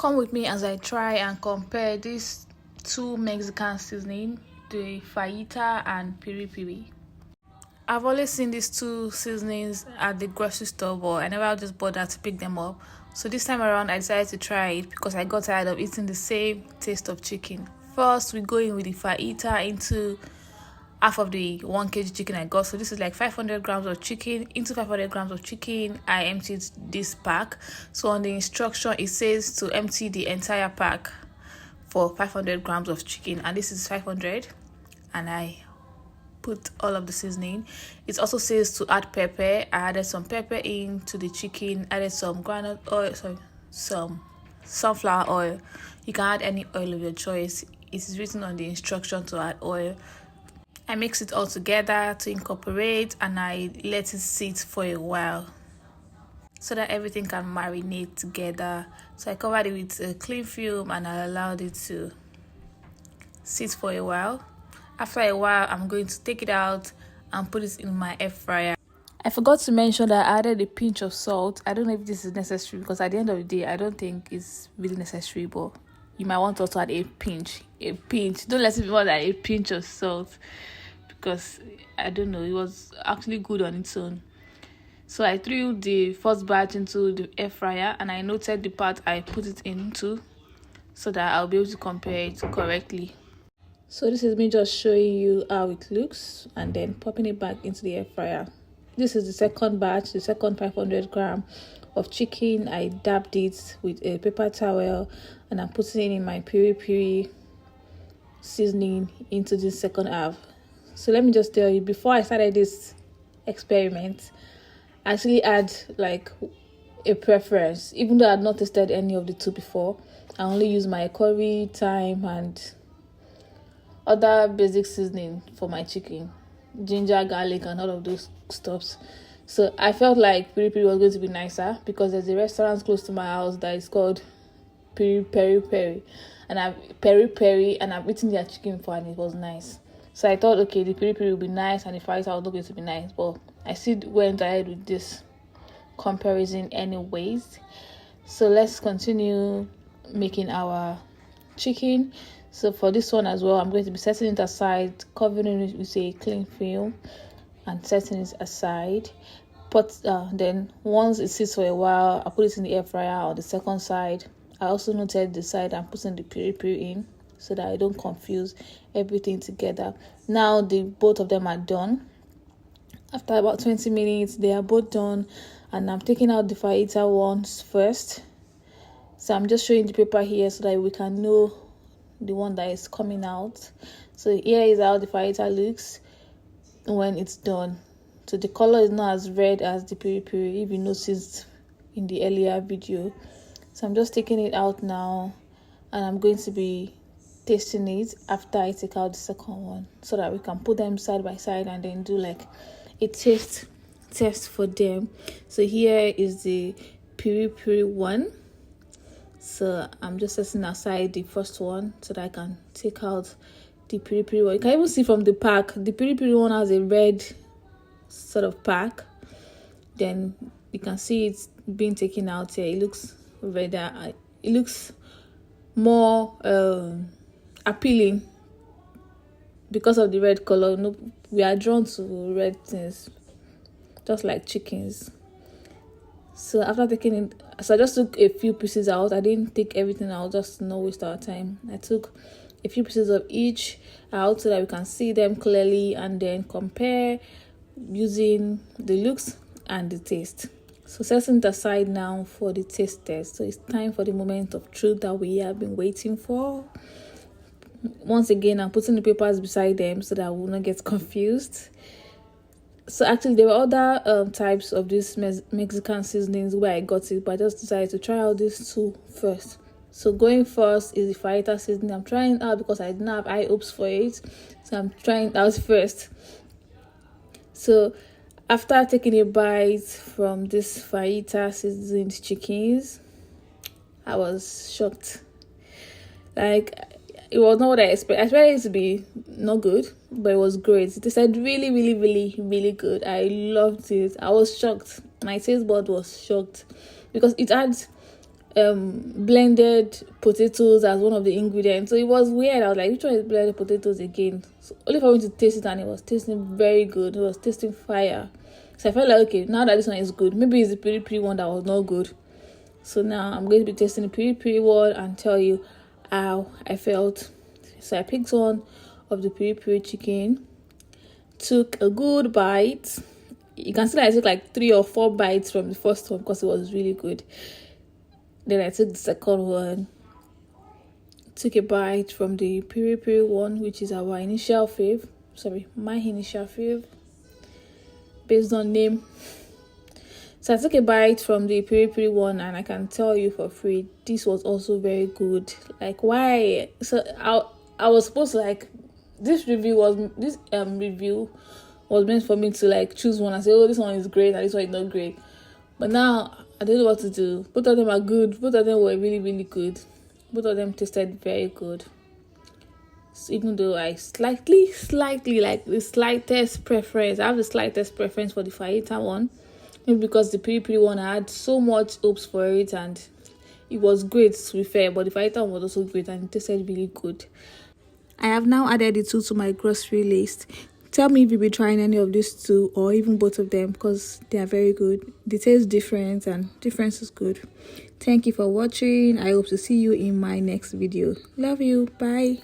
Come with me as I try and compare these two Mexican seasoning, the Fajita and Piri Piri. I've always seen these two seasonings at the grocery store, but I never just bothered to pick them up. So this time around, I decided to try it because I got tired of eating the same taste of chicken. First, we go in with the Fajita into half of the 1 kg chicken I got. So this is like 500 grams of chicken. Into 500 grams of chicken, I emptied this pack. So on the instruction, it says to empty the entire pack for 500 grams of chicken, and this is 500, and I put all of the seasoning. It also says to add pepper. I added some pepper into the chicken, added some groundnut oil, some sunflower oil. You can add any oil of your choice. It is written on the instruction to add oil. I mix it all together to incorporate, and I let it sit for a while so that everything can marinate together. So I covered it with a cling film and I allowed it to sit for a while. After a while, I'm going to take it out and put it in my air fryer. I forgot to mention that I added a pinch of salt. I don't know if this is necessary because at the end of the day, I don't think it's really necessary, but you might want to also add a pinch. Don't let it be more than a pinch of salt because I don't know, it was actually good on its own. So I threw the first batch into the air fryer and I noted the part I put it into so that I'll be able to compare it correctly. So this is me just showing you how it looks and then popping it back into the air fryer. This is the second batch, the second 500 gram of chicken. I dabbed it with a paper towel and I'm putting in my piri piri seasoning into the second half. So let me just tell you, before I started this experiment, I actually had like a preference. Even though I had not tasted any of the two before, I only use my curry, thyme and other basic seasoning for my chicken, ginger, garlic and all of those stuffs. So I felt like piri piri was going to be nicer because there's a restaurant close to my house that is called Peri and I've eaten their chicken before and it was nice. So I thought, okay, the piri piri will be nice and the fries are also going to be nice, but I still went ahead with this comparison anyways. So let's continue making our chicken. So for this one as well, I'm going to be setting it aside, covering it with a cling film and setting it aside. But then once it sits for a while, I put it in the air fryer on the second side. I also noted the side I'm putting the piri piri in so that I don't confuse everything together. Now the both of them are done. After about 20 minutes, they are both done, and I'm taking out the fajita ones first. So I'm just showing the paper here so that we can know the one that is coming out. So here is how the fajita looks when it's done. So the color is not as red as the piri piri, if you noticed in the earlier video. So I'm just taking it out now, and I'm going to be tasting it after I take out the second one so that we can put them side by side and then do like a taste test for them. So here is the piri piri one. So I'm just setting aside the first one so that I can take out the piri piri one. You can even see from the pack, the piri piri one has a red sort of pack. Then you can see it's being taken out here. It looks redder. It looks more appealing because of the red color. No, we are drawn to red things, just like chickens. So after taking it, so I just took a few pieces out. I didn't take everything out just to not waste our time. I took a few pieces of each out so that we can see them clearly and then compare using the looks and the taste. So setting it aside now for the taste test. So it's time for the moment of truth that we have been waiting for. Once again, I'm putting the papers beside them so that I will not get confused. So actually, there were other types of this Mexican seasonings where I got it, but I just decided to try out these two first. So going first is the fajita seasoning. I'm trying it out because I didn't have high hopes for it, so I'm trying it out first. So after taking a bite from this fajita seasoned chickens, I was shocked. Like, it was not what I expected. I expected it to be not good, but it was great. It tasted really, really, really, really good. I loved it. I was shocked. My taste bud was shocked because it had blended potatoes as one of the ingredients. So it was weird. I was like, which one is blended potatoes again? So only for me to taste it, and it was tasting very good. It was tasting fire. So I felt like, okay, now that this one is good, maybe it's the piri piri one that was not good. So now I'm going to be tasting the piri piri one and tell you how I felt. So I picked one of the piri piri chicken, took a good bite. You can see that I took like 3 or 4 bites from the first one because it was really good. Then I took the second one, took a bite from the piri piri one, which is our initial fave. Sorry, my initial fave based on name. So I took a bite from the piri piri one, and I can tell you for free, this was also very good. Like, why? So I was supposed to like, this review was meant for me to like choose one and say, oh, this one is great and this one is not great. But now I don't know what to do. Both of them are good. Both of them were really, really good. Both of them tasted very good. So even though I slightly like the slightest preference, I have the slightest preference for the fajita one. Maybe because the piri piri one, I had so much hopes for it and it was great to be fair. But the fajita one was also great and it tasted really good. I have now added the two to my grocery list. Tell me if you'll be trying any of these two or even both of them because they are very good. They taste different and difference is good. Thank you for watching. I hope to see you in my next video. Love you. Bye.